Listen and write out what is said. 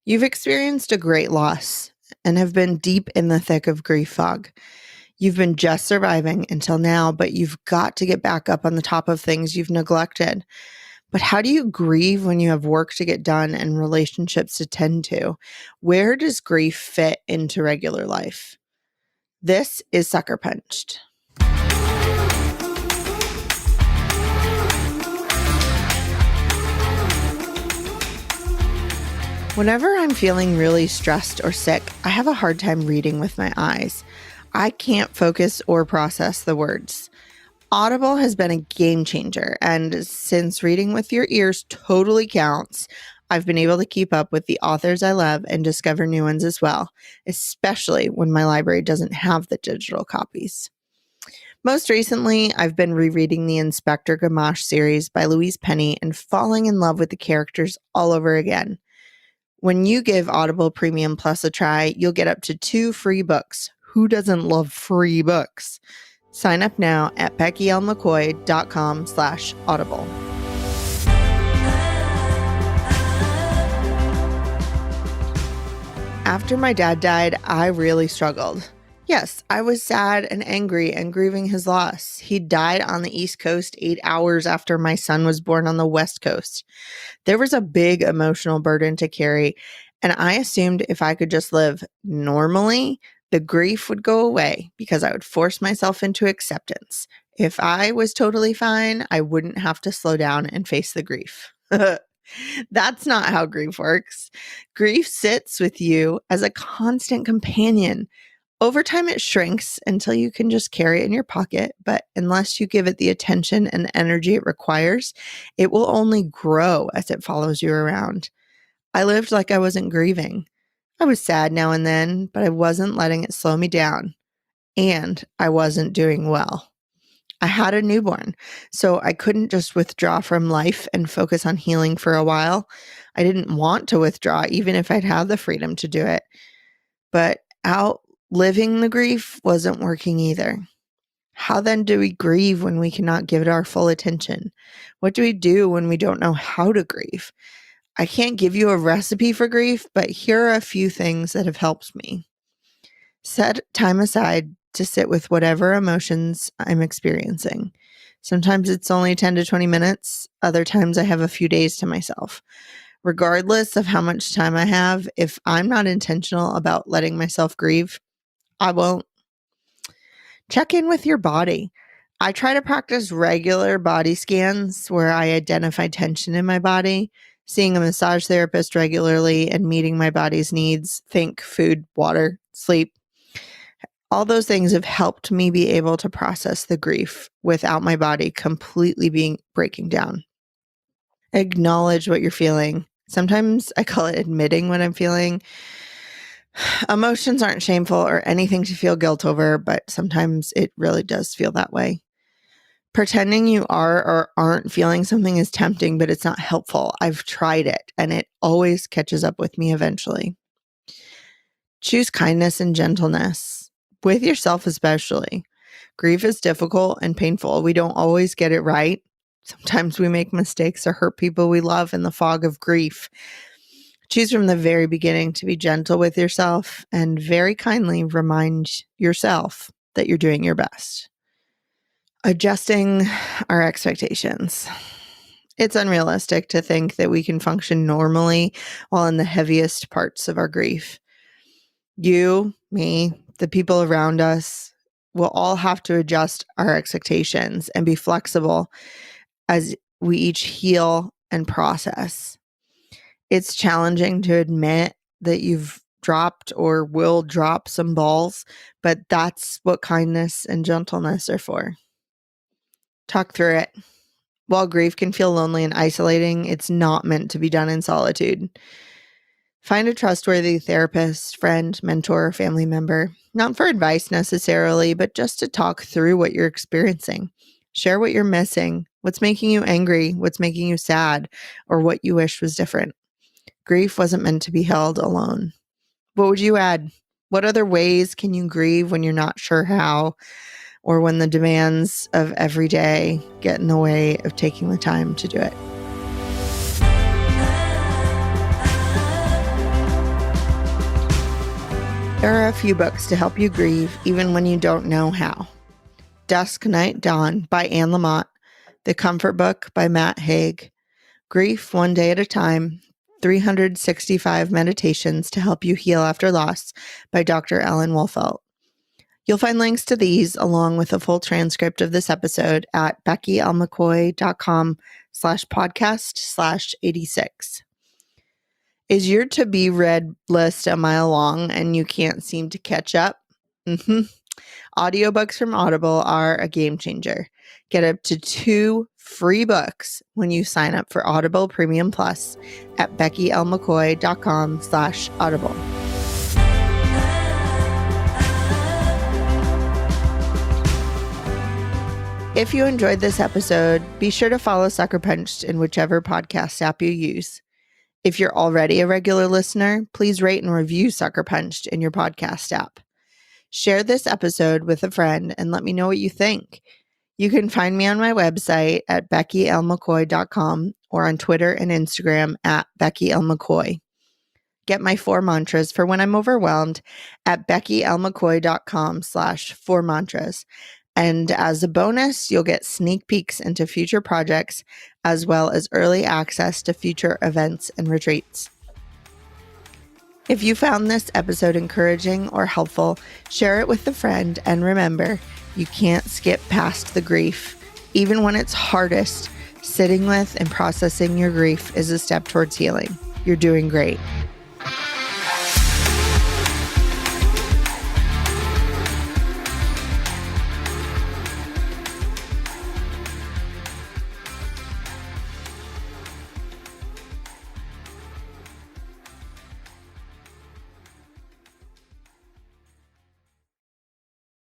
You've experienced a great loss and have been deep in the thick of grief fog. You've been just surviving until now, but you've got to get back up on the top of things you've neglected. But how do you grieve when you have work to get done and relationships to tend to? Where does grief fit into regular life? This is Sucker Punched. Whenever I'm feeling really stressed or sick, I have a hard time reading with my eyes. I can't focus or process the words. Audible has been a game changer, and since reading with your ears totally counts, I've been able to keep up with the authors I love and discover new ones as well, especially when my library doesn't have the digital copies. Most recently, I've been rereading the Inspector Gamache series by Louise Penny and falling in love with the characters all over again. When you give Audible Premium Plus a try, you'll get up to 2 free books. Who doesn't love free books? Sign up now at BeckyLMcCoy.com/audible. After my dad died, I really struggled. Yes, I was sad and angry and grieving his loss. He died on the East Coast 8 hours after my son was born on the West Coast. There was a big emotional burden to carry, and I assumed if I could just live normally, the grief would go away because I would force myself into acceptance. If I was totally fine, I wouldn't have to slow down and face the grief. That's not how grief works. Grief sits with you as a constant companion. Over time, it shrinks until you can just carry it in your pocket, but unless you give it the attention and energy it requires, it will only grow as it follows you around. I lived like I wasn't grieving. I was sad now and then, but I wasn't letting it slow me down, and I wasn't doing well. I had a newborn, so I couldn't just withdraw from life and focus on healing for a while. I didn't want to withdraw, even if I'd had the freedom to do it. But outliving the grief wasn't working either. How then do we grieve when we cannot give it our full attention? What do we do when we don't know how to grieve? I can't give you a recipe for grief, but here are a few things that have helped me. Set time aside to sit with whatever emotions I'm experiencing. Sometimes it's only 10 to 20 minutes. Other times I have a few days to myself. Regardless of how much time I have, if I'm not intentional about letting myself grieve, I won't. Check in with your body. I try to practice regular body scans where I identify tension in my body, seeing a massage therapist regularly, and meeting my body's needs. Think food, water, sleep. All those things have helped me be able to process the grief without my body completely breaking down. Acknowledge what you're feeling. Sometimes I call it admitting what I'm feeling. Emotions aren't shameful or anything to feel guilt over, but sometimes it really does feel that way. Pretending you are or aren't feeling something is tempting, but it's not helpful. I've tried it, and it always catches up with me eventually. Choose kindness and gentleness. With yourself especially. Grief is difficult and painful. We don't always get it right. Sometimes we make mistakes or hurt people we love in the fog of grief. Choose from the very beginning to be gentle with yourself and very kindly remind yourself that you're doing your best. Adjusting our expectations. It's unrealistic to think that we can function normally while in the heaviest parts of our grief. You, me, the people around us will all have to adjust our expectations and be flexible as we each heal and process. It's challenging to admit that you've dropped or will drop some balls, but that's what kindness and gentleness are for. Talk through it. While grief can feel lonely and isolating, it's not meant to be done in solitude. Find a trustworthy therapist, friend, mentor, or family member, not for advice necessarily, but just to talk through what you're experiencing. Share what you're missing, what's making you angry, what's making you sad, or what you wish was different. Grief wasn't meant to be held alone. What would you add? What other ways can you grieve when you're not sure how, or when the demands of every day get in the way of taking the time to do it? There are a few books to help you grieve even when you don't know how. Dusk, Night, Dawn by Anne Lamott, The Comfort Book by Matt Haig, Grief One Day at a Time, 365 Meditations to Help You Heal After Loss by Dr. Ellen Wolfelt. You'll find links to these along with a full transcript of this episode at beckylmccoy.com/podcast/86. Is your to-be read list a mile long and you can't seem to catch up? Audiobooks from Audible are a game changer. Get up to 2 free books when you sign up for Audible Premium Plus at beckylmccoy.com/audible. If you enjoyed this episode, be sure to follow Sucker Punched in whichever podcast app you use. If you're already a regular listener, please rate and review Sucker Punched in your podcast app. Share this episode with a friend and let me know what you think. You can find me on my website at beckylmccoy.com or on Twitter and Instagram at beckylmccoy. Get my 4 mantras for when I'm overwhelmed at beckylmccoy.com/4mantras. And as a bonus, you'll get sneak peeks into future projects as well as early access to future events and retreats. If you found this episode encouraging or helpful, share it with a friend, and remember, you can't skip past the grief. Even when it's hardest, sitting with and processing your grief is a step towards healing. You're doing great.